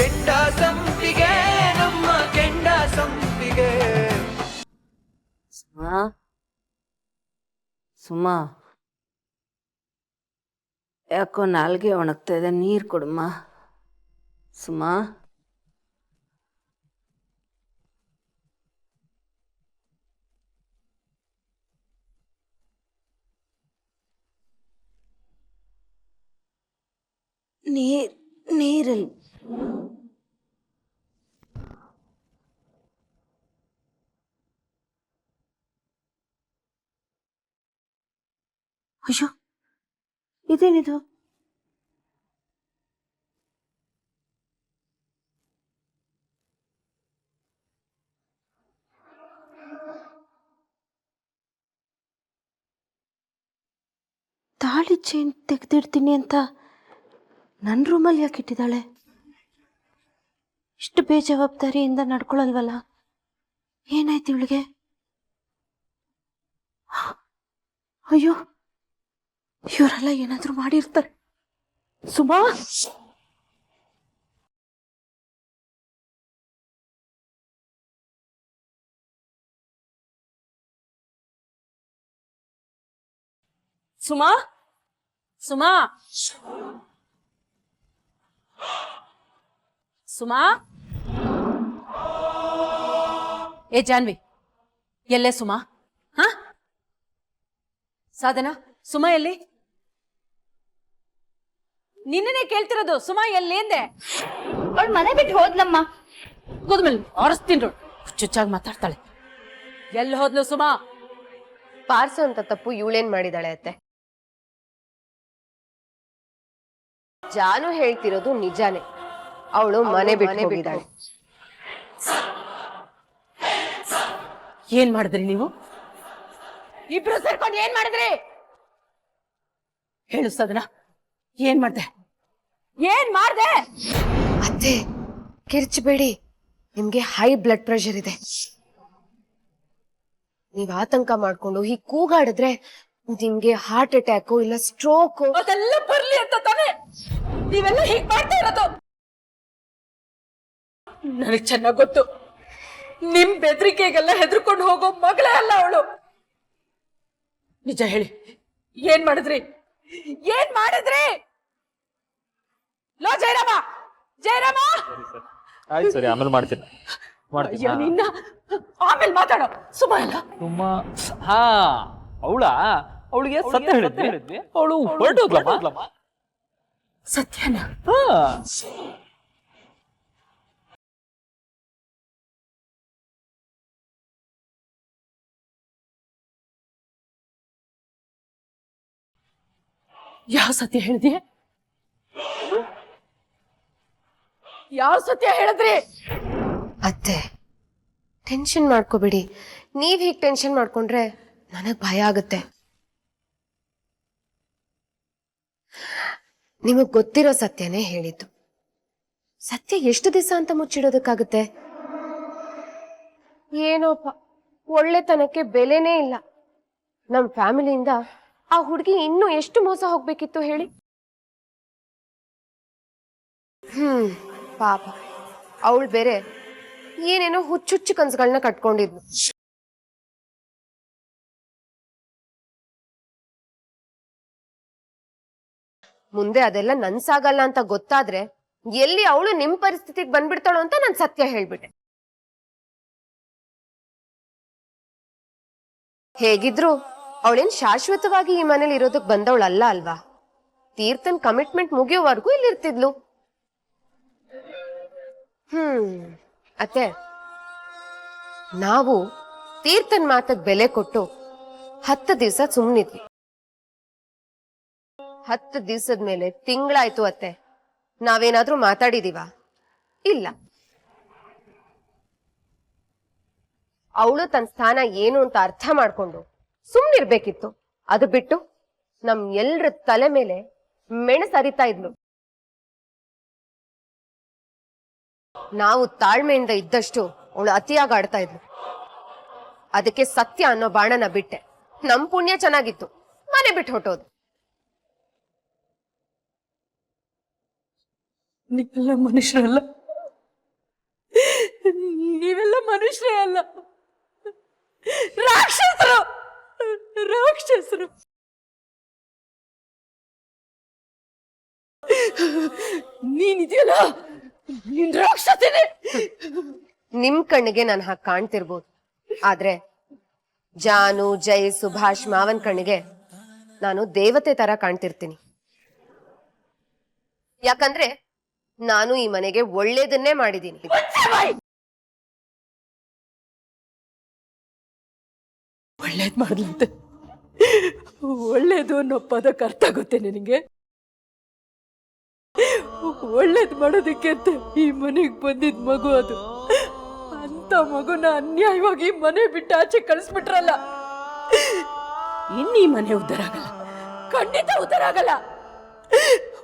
ಕೆಂಡ ಸಂಪಿಗೆ ನಮ್ಮ ಕೆಂಡ ಸಂಪಿಗೆ. ಸುಮಾ ಸುಮಾ, ಯಾಕೋ ನಾಲ್ಗೆ ಒಣಗ್ತಾ ಇದೆ, ನೀರು ಕೊಡಮ್ಮ. ಸುಮಾ, ನೀರಲ್ಲಿ ಅಯ್ಯೋ, ಇದೇನಿದು? ತಾಳಿ ಚೈನ್ ತೆಗೆದಿಡ್ತೀನಿ ಅಂತ ನನ್ನ ರೂಮಲ್ಲಿ ಯಾಕೆ ಇಟ್ಟಿದ್ದಾಳೆ? ಇಷ್ಟು ಬೇಜವಾಬ್ದಾರಿಯಿಂದ ನಡ್ಕೊಳಲ್ವಲ್ಲ. ಏನಾಯ್ತು ಇವಳಿಗೆ? ಅಯ್ಯೋ, ಇವರೆಲ್ಲ ಏನಾದ್ರೂ ಮಾಡಿರ್ತಾರೆ. ಸುಮಾ, ಸುಮಾ, ಸುಮಾ, ಸುಮಾ. ಏ ಜಾನ್ವಿ, ಎಲ್ಲೇ ಸುಮಾ? ಹ ಸಾಧನ, ಸುಮಾ ಎಲ್ಲಿ? ನಿನ್ನೆ ಕೇಳ್ತಿರೋದು, ಸುಮಾ ಎಲ್ಲಿ ಎಂದೆ? ಅವಳು ಮನೆ ಬಿಟ್ಟು ಹೋದ್ಲಮ್ಮ. ಹೋದ್ಮೇಲೆ ಆರಿಸ್ತೀನಿ. ಚುಚ್ಚಾಗಿ ಮಾತಾಡ್ತಾಳೆ. ಎಲ್ಲಿ ಹೋದ್ಲು ಸುಮಾ? ಪಾರ್ಸು ಅಂತ ತಪ್ಪು ಇವಳೇನ್ ಮಾಡಿದಾಳೆ ಅತ್ತೆ? ಜಾನು ಹೇಳ್ತಿರೋದು ನಿಜಾನೇ, ಅವಳು ಮನೆ ಬಿಟ್ಟು ಹೋಗಿದ್ದಾಳೆ. ಏನ್ ಮಾಡಿದ್ರಿ ನೀವು ಇಬ್ರು ಸೇರ್ಕೊಂಡು? ಏನ್ ಮಾಡಿದ್ರಿ ಹೇಳು ಸಾಧನ, ಏನ್ ಮಾಡ್ದೆ? ಏನ್ ಮಾಡ್ದೆ? ಅತ್ತೆ ಕಿರ್ಚಬೇಡಿ, ನಿಮ್ಗೆ ಹೈ ಬ್ಲಡ್ ಪ್ರೆಷರ್ ಇದೆ. ನೀವ್ ಆತಂಕ ಮಾಡ್ಕೊಂಡು ಹೀಗ್ ಕೂಗಾಡಿದ್ರೆ ನಿಮ್ಗೆ ಹಾರ್ಟ್ ಅಟ್ಯಾಕು ಇಲ್ಲ ಸ್ಟ್ರೋಕ್. ಅದೆಲ್ಲ ಬರ್ಲಿ ಅಂತ ತಾನೆ ನೀವೆಲ್ಲ ಹೀಗ್ ಮಾಡ್ತಾ ಇರೋದು. ನನಗ್ ಚೆನ್ನಾಗ್ ಗೊತ್ತು, ನಿಮ್ ಬೆದರಿಕೆಗೆಲ್ಲ ಹೆದರ್ಕೊಂಡು ಹೋಗೋ ಮಗಳೇ ಅಲ್ಲ ಅವಳು. ನಿಜ ಹೇಳಿ, ಏನ್ ಮಾಡಿದ್ರಿ? ಏನ್ ಮಾಡಿದ್ರಿ? ಲೋ ಜಯರಾಮ, ಜಯರಾಮ! ಆಯ್ತು ಸರಿ, ಆಮೇಲೆ ಮಾಡ್ತೀನಿ. ನಿನ್ನ ಆಮೇಲೆ ಮಾತಾಡೋ. ಸುಮಾ ಎಲ್ಲ ಸುಮ್ಮ, ಹಾ ಅವಳಿಗೆ ಸತ್ಯ ಹೇಳಿದ್ವಿ, ಅವಳು ಹೊರಟೋದ್ಲಮ್ಮ. ಸತ್ಯನ? ಯಾವ ಸತ್ಯ ಹೇಳಿದ್ಯೆ? ಯಾವ ಸತ್ಯ ಹೇಳಿದ್ರಿ? ಅತ್ತೆ ಟೆನ್ಷನ್ ಮಾಡ್ಕೋಬೇಡಿ, ನೀವ್ ಹೀಗ್ ಟೆನ್ಷನ್ ಮಾಡ್ಕೊಂಡ್ರೆ ನನಗ್ ಭಯ ಆಗುತ್ತೆ. ನಿಮಗ್ ಗೊತ್ತಿರೋ ಸತ್ಯನೇ ಹೇಳಿದ್ದು. ಸತ್ಯ ಎಷ್ಟು ದಿವಸ ಅಂತ ಮುಚ್ಚಿಡೋದಕ್ಕಾಗುತ್ತೆ? ಏನೋಪ್ಪ, ಒಳ್ಳೆತನಕ್ಕೆ ಬೆಲೆನೇ ಇಲ್ಲ. ನಮ್ ಫ್ಯಾಮಿಲಿಯಿಂದ ಆ ಹುಡುಗಿ ಇನ್ನೂ ಎಷ್ಟು ಮೋಸ ಹೋಗ್ಬೇಕಿತ್ತು ಹೇಳಿ. ಪಾಪ, ಅವಳು ಬೇರೆ ಏನೇನೋ ಹುಚ್ಚುಚ್ಚು ಕನ್ಸುಗಳನ್ನ ಕಟ್ಕೊಂಡಿದ್ಲು. ಮುಂದೆ ಅದೆಲ್ಲ ನನ್ಸಾಗಲ್ಲ ಅಂತ ಗೊತ್ತಾದ್ರೆ ಎಲ್ಲಿ ಅವಳು ನಿಮ್ ಪರಿಸ್ಥಿತಿಗೆ ಬಂದ್ಬಿಡ್ತಾಳೋ ಅಂತ ನಾನ್ ಸತ್ಯ ಹೇಳ್ಬಿಟ್ಟೆ. ಹೇಗಿದ್ರು ಅವಳೇನ್ ಶಾಶ್ವತವಾಗಿ ಈ ಮನೇಲಿ ಇರೋದಕ್ ಬಂದವಳಲ್ಲ ಅಲ್ವಾ? ತೀರ್ಥನ್ ಕಮಿಟ್ಮೆಂಟ್ ಮುಗಿಯೋವರೆಗೂ ಇಲ್ಲಿ ಇರ್ತಿದ್ಲು. ಅತ್ತೆ, ನಾವು ತೀರ್ಥನ್ ಮಾತಕ್ ಬೆಲೆ ಕೊಟ್ಟು 10 ದಿವಸ ಸುಮ್ನಿದ್ವಿ. 10 ದಿವಸದ ಮೇಲೆ ತಿಂಗಳಾಯ್ತು ಅತ್ತೆ. ನಾವೇನಾದ್ರೂ ಮಾತಾಡಿದೀವ? ಇಲ್ಲ. ಅವಳು ತನ್ನ ಸ್ಥಾನ ಏನು ಅಂತ ಅರ್ಥ ಮಾಡ್ಕೊಂಡು ಸುಮ್ನಿರ್ಬೇಕಿತ್ತು. ಅದು ಬಿಟ್ಟು ನಮ್ ಎಲ್ರ ತಲೆ ಮೇಲೆ ಮೆಣಸರಿತಾ ಇದ್ಲು. ನಾವು ತಾಳ್ಮೆಯಿಂದ ಇದ್ದಷ್ಟು ಅವಳು ಅತಿಯಾಗಿ ಆಡ್ತಾ ಇದ್ಲು. ಅದಕ್ಕೆ ಸತ್ಯ ಅನ್ನೋ ಬಾಣನ ಬಿಟ್ಟೆ. ನಮ್ ಪುಣ್ಯ ಚೆನ್ನಾಗಿತ್ತು, ಮನೆ ಬಿಟ್ಟು ಹೊಟ್ಟೋದು. ನೀವೆಲ್ಲ ಮನುಷ್ಯರಲ್ಲ, ನೀವೆಲ್ಲ ಮನುಷ್ಯರೇ ಅಲ್ಲ, ರಾಕ್ಷಸರು ರಾಕ್ಷಸರು. ನೀನಿದೆಯಲ್ಲ, ನೀನ್ ರಾಕ್ಷಸನೇ. ನಿಮ್ ಕಣ್ಣಿಗೆ ನಾನು ಹಾಗೆ ಕಾಣ್ತಿರ್ಬೋದು, ಆದ್ರೆ ಜಾನು, ಜೈ, ಸುಭಾಷ್, ಮಾವನ್ ಕಣ್ಣಿಗೆ ನಾನು ದೇವತೆ ತರ ಕಾಣ್ತಿರ್ತೀನಿ. ಯಾಕಂದ್ರೆ ನಾನು ಈ ಮನೆಗೆ ಒಳ್ಳೇದನ್ನೇ ಮಾಡಿದ್ದೀನಿ. ಒಳ್ಳೇದ್ ಮಾಡ್ಲಂತೆ. ಒಳ್ಳೇದು ಅನ್ನೋ ಪದಕ್ಕೆ ಅರ್ಥ ಆಗುತ್ತೆ ನಿನಗೆ? ಒಳ್ಳೇದ್ ಮಾಡೋದಕ್ಕೆ ಅಂತ ಈ ಮನೆಗ್ ಬಂದಿದ್ ಮಗು ಅದು. ಅಂತ ಮಗುನ ಅನ್ಯಾಯವಾಗಿ ಮನೆ ಬಿಟ್ಟು ಆಚೆ ಕಳಿಸ್ಬಿಟ್ರಲ್ಲ, ಇನ್ನೀ ಮನೆ ಉದ್ಧಾರ ಆಗಲ್ಲ, ಖಂಡಿತ ಉದ್ಧಾರ ಆಗಲ್ಲ,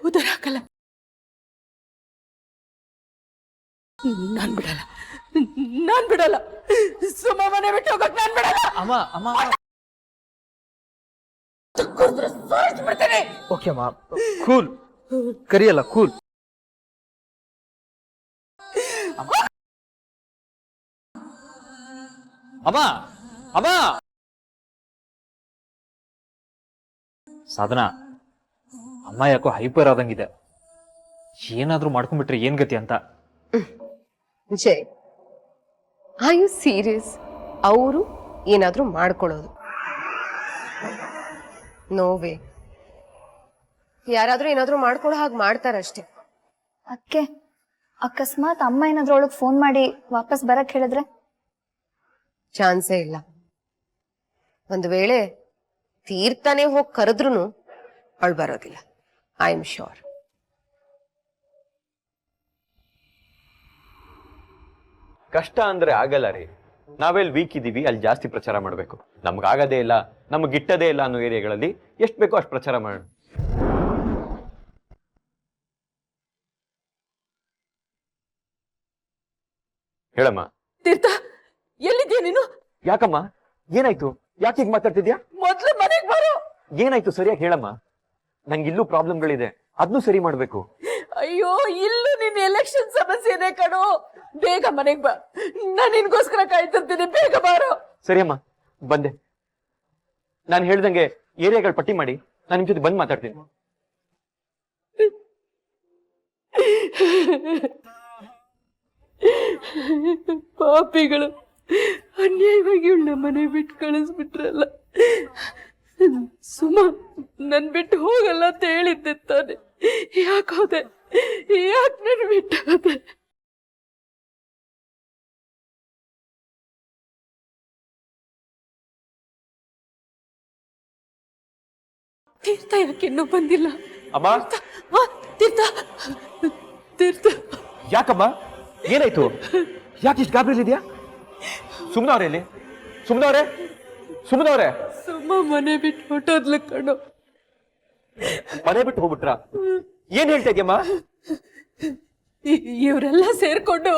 ಉದ್ಧಾರ ಆಗಲ್ಲ. ನಾನ್ ಬಿಡಲ್ಲ, ನಾನ್ ಬಿಡಲ್ಲ. ಸುಮ್ಮ ಮನೆ ಬಿಟ್ಟು ಹೋಗಕ್ ನಾನ್ ಬಿಡಲ್ಲ. ಅಮ್ಮ ಅಮ್ಮ ಬಿಡ್ತೇನೆ. ಓಕೆ ಅಮ್ಮ, ಕೂಲ್, ಕರಿಯಲ್ಲ, ಕೂಲ್. ಅಮ್ಮ ಅಮ್ಮ ಸಾಧನಾ, ಅಮ್ಮ ಯಾಕೋ ಹೈಪರ್ ಆದಂಗಿದೆ. ಏನಾದ್ರೂ ಮಾಡ್ಕೊಂಡ್ಬಿಟ್ರೆ ಏನ್ ಗತಿ ಅಂತ. ಜೈ, ಆರ್ ಯು ಸೀರಿಯಸ್? ಅವರು ಏನಾದ್ರೂ ಮಾಡ್ಕೊಳ್ಳೋದು? ನೋವೇ, ಯಾರಾದ್ರೂ ಏನಾದ್ರೂ ಮಾಡ್ಕೊಳ್ಳೋ ಹಾಗೆ ಮಾಡ್ತಾರಷ್ಟೇ. ಅಕ್ಕೆ, ಅಕಸ್ಮಾತ್ ಅಮ್ಮ ಏನಾದ್ರೂ ಅವಳಿಗೆ ಫೋನ್ ಮಾಡಿ ವಾಪಸ್ ಬರಕ್ ಹೇಳಿದ್ರೆ? ಚಾನ್ಸೇ ಇಲ್ಲ. ಒಂದು ವೇಳೆ ತೀರ್ಥನೇ ಹೋಗಿ ಕರೆದ್ರೂ ಅವಳು ಬರೋದಿಲ್ಲ, ಐ ಆಮ್ ಶ್ಯೂರ್. ಕಷ್ಟ ಅಂದ್ರೆ ಆಗಲ್ಲ ರೀ. ನಾವೆಲ್ಲಿ ವೀಕ್ ಇದೀವಿ ಅಲ್ಲಿ ಜಾಸ್ತಿ ಪ್ರಚಾರ ಮಾಡಬೇಕು. ನಮ್ಗಾಗದೇ ಇಲ್ಲ, ನಮ್ಗೆ ಗಿಟ್ಟದೇ ಇಲ್ಲ ಅನ್ನೋ ಏರಿಯಾಗಳಲ್ಲಿ ಎಷ್ಟು ಬೇಕೋ ಅಷ್ಟು ಪ್ರಚಾರ ಮಾಡೋಣ. ಹೇಳಮ್ಮ. ತೀರ್ಥ, ಎಲ್ಲಿದ್ಯಾ ನೀನು? ಯಾಕಮ್ಮ, ಏನಾಯ್ತು? ಯಾಕೆ ಹೀಗೆ ಮಾತಾಡ್ತಿದ್ಯಾ? ಮೊದ್ಲು ಮನೆಗ್ ಬರೋ. ಏನಾಯ್ತು ಸರಿಯಾಗಿ ಹೇಳಮ್ಮ. ನಂಗೆ ಇಲ್ಲೂ ಪ್ರಾಬ್ಲಮ್ಗಳಿದೆ, ಅದನ್ನೂ ಸರಿ ಮಾಡ್ಬೇಕು. ಅಯ್ಯೋ, ಇಲ್ಲೂ ನಿನ್ನ ಎಲೆಕ್ಷನ್ ಸಮಸ್ಯೆನೇ ಕಣೋ. ಬೇಗ ಮನೆಗ್ ಬಾ, ನಾನು ನಿನ್ಗೋಸ್ಕರ ಕಾಯ್ತಿರ್ತೀನಿ. ಬೇಗ ಬಾರೋ. ಸರಿ ಅಮ್ಮ, ಬಂದೆ. ನಾನು ಹೇಳ್ದಂಗೆ ಏರಿಯಾಗಳು ಪಟ್ಟಿ ಮಾಡಿ ನಾನು ನಿಮ್ ಜೊತೆ ಬಂದು ಮಾತಾಡ್ತೀನಿ. ಪಾಪಿಗಳು ಅನ್ಯಾಯವಾಗಿ ಉಳ್ಳ ಮನೆ ಬಿಟ್ಟು ಕಳಿಸ್ಬಿಟ್ರಲ್ಲ. ಸುಮ ನನ್ ಬಿಟ್ಟು ಹೋಗಲ್ಲ ಅಂತ ಹೇಳಿದ್ದೆ ತಾನೆ. ಯಾಕೆ ಹೋದೆ? ಯಾಕೆ ನನ್ ಬಿಟ್ಟು ಹೋದೆ? ತೀರ್ಥ ಯಾಕೆ ಇನ್ನೂ ಬಂದಿಲ್ಲ? ಅಮ್ಮ, ತೀರ್ಥ, ತೀರ್ಥ. ಯಾಕಮ್ಮ, ಏನಾಯ್ತು? ಯಾಕೆ ಇಷ್ಟು ಗಾಬರಿಲಿದ್ಯಾ? ಸುಮ್ನವ್ರೆ ಇಲ್ಲಿ, ಸುಮ್ನವ್ರೆ, ಸುಮ್ನವ್ರೆ. ಸುಮ್ಮ ಮನೆ ಬಿಟ್ಟು ಹೊಟ್ಟೋದ್ಲು ಕಣೋ. ಮನೆ ಬಿಟ್ಟು ಹೋಗ್ಬಿಟ್ರ? ಏನ್ ಹೇಳ್ತಾ ಇದ್ಯಮ್ಮ? ಇವರೆಲ್ಲ ಸೇರ್ಕೊಂಡು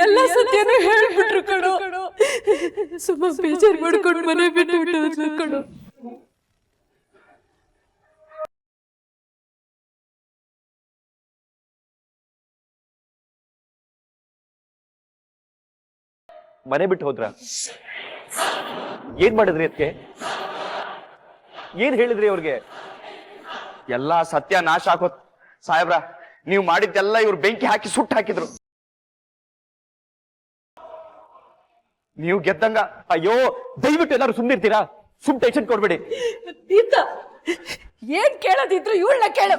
ಎಲ್ಲ ಸತ್ಯನೂ ಹೇಳ್ಬಿಟ್ರು ಕಣೋ. ಸುಮ್ಮ ಬೇಜಾರು ಮಾಡ್ಕೊಂಡು ಮನೆ ಬಿಟ್ಟು ಹೊಟ್ಟೋದ್ಲು ಕಣೋ. ಮನೆ ಬಿಟ್ಟು ಹೋದ್ರ? ಏನ್ ಮಾಡಿದ್ರಿ ಅದಕ್ಕೆ? ಏನ್ ಹೇಳಿದ್ರಿ ಅವ್ರಿಗೆ? ಎಲ್ಲಾ ಸತ್ಯ ನಾಶ ಆಗೋತ್ ಸಾಹೇಬ್ರ. ನೀವು ಮಾಡಿದ್ದೆಲ್ಲ ಇವ್ರು ಬೆಂಕಿ ಹಾಕಿ ಸುಟ್ಟು ಹಾಕಿದ್ರು. ನೀವು ಗೆದ್ದಂಗ. ಅಯ್ಯೋ, ದಯವಿಟ್ಟು ಎಲ್ಲರೂ ಸುಮ್ನಿರ್ತೀರಾ? ಸುಮ್ ಟೆನ್ಷನ್ ಕೊಡ್ಬೇಡಿ. ತೀರ್ಥ, ಏನ್ ಕೇಳೋದಿದ್ರು ಇವಳನ್ನ ಕೇಳು.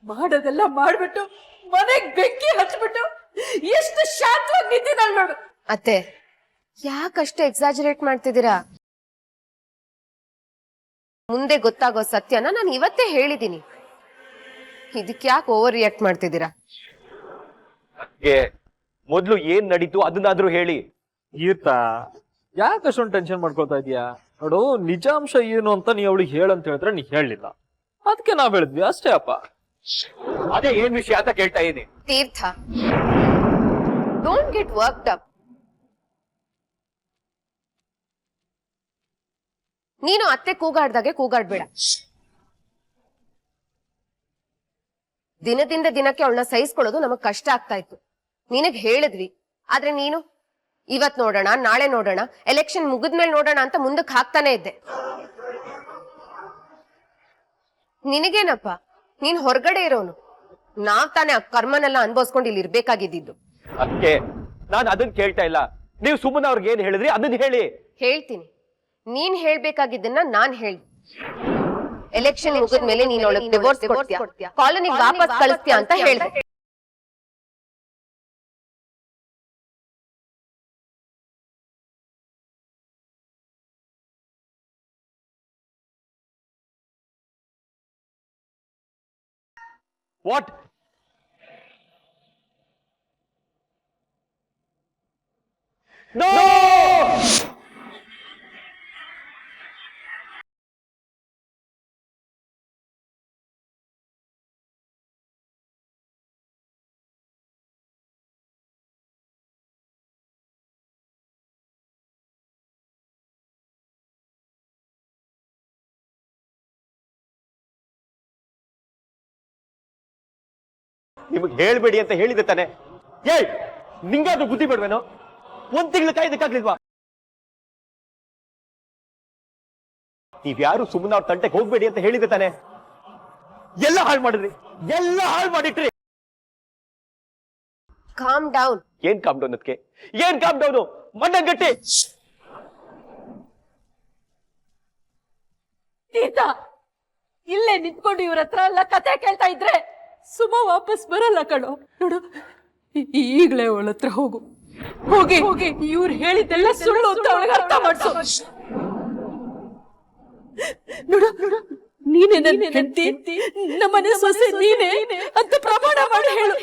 ಮಾಡೋದೆಲ್ಲ ಮಾಡ್ಬಿಟ್ಟು ಮನೆಗ್ ಬೆಂಕಿ ಹಚ್ಬಿಟ್ಟು ಎಷ್ಟು ಶಾಂತವಾಗಿ ನಿಂತಿದ್ದಾಳೆ ನೋಡು. ಅತ್ತೆ, ಯಾಕಷ್ಟು ಎಕ್ಸಾಜರೇಟ್ ಮಾಡ್ತಿದ್ದೀರಾ? ಮುಂದೆ ಗೊತ್ತಾಗೋ ಸತ್ಯನ ನಾನು ಇವತ್ತೇ ಹೇಳಿದ್ದೀನಿ. ಇದಕ್ಕೆ ಯಾಕೆ ಓವರ್ ರಿಯಾಕ್ಟ್ ಮಾಡ್ತಿದ್ದೀರಾ? ಮೊದ್ಲು ಏನ್ ನಡೀತು ಅದನ್ನಾದ್ರೂ ಹೇಳಿ. ತೀರ್ಥ, ಯಾಕೆ ಅಷ್ಟೊಂದು ಟೆನ್ಷನ್ ಮಾಡ್ಕೊಳ್ತಾ ಇದೀಯಾ? ನೋಡು, ನಿಜಾಂಶ ಏನು ಅಂತ ನೀ ಅವಳಿಗೆ ಹೇಳಂತ ಹೇಳಿದ್ರೆ ನೀ ಹೇಳಲಿಲ್ಲ, ಅದಕ್ಕೆ ನಾವ್ ಹೇಳಿದ್ವಿ ಅಷ್ಟೇ ಅಪ್ಪ. ಅದೇ ಏನ್ ವಿಷಯ ಅಂತ ಕೇಳ್ತಾ ಇದೀನಿ. ತೀರ್ಥ, ಡೋಂಟ್ ಗೆಟ್ ವರ್ಕ್ಡ್ ಅಪ್. ನೀನು ಅತ್ತೆ ಕೂಗಾಡ್ದಾಗೆ ಕೂಗಾಡ್ಬೇಡ. ದಿನದಿಂದ ದಿನಕ್ಕೆ ಅವಳನ್ನ ಸಹಿಸ್ಕೊಳ್ಳೋದು ನಮಗ್ ಕಷ್ಟ ಆಗ್ತಾ ಇತ್ತು. ನಿನಗ್ ಹೇಳಿದ್ವಿ, ಆದ್ರೆ ನೀನು ಇವತ್ ನೋಡೋಣ, ನಾಳೆ ನೋಡೋಣ, ಎಲೆಕ್ಷನ್ ಮುಗಿದ್ಮೇಲೆ ನೋಡೋಣ ಅಂತ ಮುಂದಕ್ಕೆ ಹಾಕ್ತಾನೆ ಇದ್ದೆ. ನಿನಗೇನಪ್ಪ, ನೀನ್ ಹೊರಗಡೆ ಇರೋನು, ನಾವ್ ತಾನೇ ಆ ಕರ್ಮನೆಲ್ಲ ಅನ್ಭವಿಸ್ಕೊಂಡು ಇಲ್ಲಿ ಇರ್ಬೇಕಾಗಿದ್ದು. ಅದಕ್ಕೆ ನಾನು ಅದನ್ನ ಕೇಳ್ತಾ ಇಲ್ಲ. ನೀವು ಸುಮ್ಮನೆ ಅವ್ರಿಗೆ ಏನ್ ಹೇಳಿದ್ರಿ ಅದನ್ನ ಹೇಳಿ. ಹೇಳ್ತೀನಿ, ನೀನ್ ಹೇಳ್ಬೇಕಾಗಿದ್ದನ್ನ ನಾನ್ ಹೇಳ್. ಎಲೆಕ್ಷನ್ ಮುಗಿದ್ಮೇಲೆ ನೀನ್ ಅವಳಿಗೆ ಡಿವೋರ್ಸ್ ಕೊಡ್ತೀಯ, ಕಾಲೋನಿಗೆ ವಾಪಸ್ ಕಳಿಸ್ತೀಯ ಅಂತ ಹೇಳ್ದೆ. ವಾಟ್? ನೋ! ನಿಮಗೆ ಹೇಳ್ಬೇಡಿ ಅಂತ ಹೇಳಿದೆ ತಾನೆ. ಏಯ್, ನಿಂಗಾದ್ರೂ ಬುದ್ಧಿ ಬಿಡ್ವೇನೋ? ಒಂದ್ ತಿಂಗಳು ಕಾಯ್ದಕ್ಕಾಗ್ಲಿಲ್ವಾ? ನೀವ್ಯಾರು ಸುಮ್ಮನೆ ಅವ್ರ ತಂಟೆಗೆ ಹೋಗ್ಬೇಡಿ ಅಂತ ಹೇಳಿದೆ ತಾನೆ. ಎಲ್ಲ ಹಾಳು ಮಾಡಿದ್ರಿ, ಎಲ್ಲ ಹಾಳು ಮಾಡಿಟ್ರಿ. Calm down. ಏನ್ ಕಾಮ್ ಡೌನ್? ಅದಕ್ಕೆ ಏನ್ ಕಾಮ್ ಡೌನು? ಮಣ್ಣಂಗಟ್ಟಿ. ಗೀತಾ, ಇಲ್ಲೇ ನಿಂತ್ಕೊಂಡು ಇವ್ರ ಹತ್ರ ಎಲ್ಲ ಕತೆ ಕೇಳ್ತಾ ಇದ್ರೆ ಸುಮ ವಾಪಸ್ ಬರಲ್ಲ ಕಣೋ. ನೋಡು, ಈಗ್ಲೇ ಅವಳ ಹತ್ರ ಹೋಗು, ಹೋಗಿ ಹೋಗಿ ಇವ್ರು ಹೇಳಿದ್ದೆಲ್ಲ ಸುಳ್ಳು ಅಂತ ಅವಳಿಗೆ ಅರ್ಥ ಮಾಡ್ಸು. ನೋಡು, ನೀನೇ ನನ್ನ ಹೆಂಡತಿ, ನಮ್ಮನೆ ಸೊಸೆ ನೀನೇ ಅಂತ ಪ್ರಮಾಣ ಮಾಡಿ ಹೇಳು.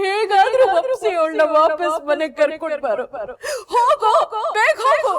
ಹೇಗಾದ್ರೂ ವಾಪಸ್ ಅವಳನ್ನ ವಾಪಸ್ ಮನೆಗೆ ಕರ್ಕೊಂಡು ಬಾರೋ. ಹೋಗೋ, ಬೇಗ ಹೋಗು.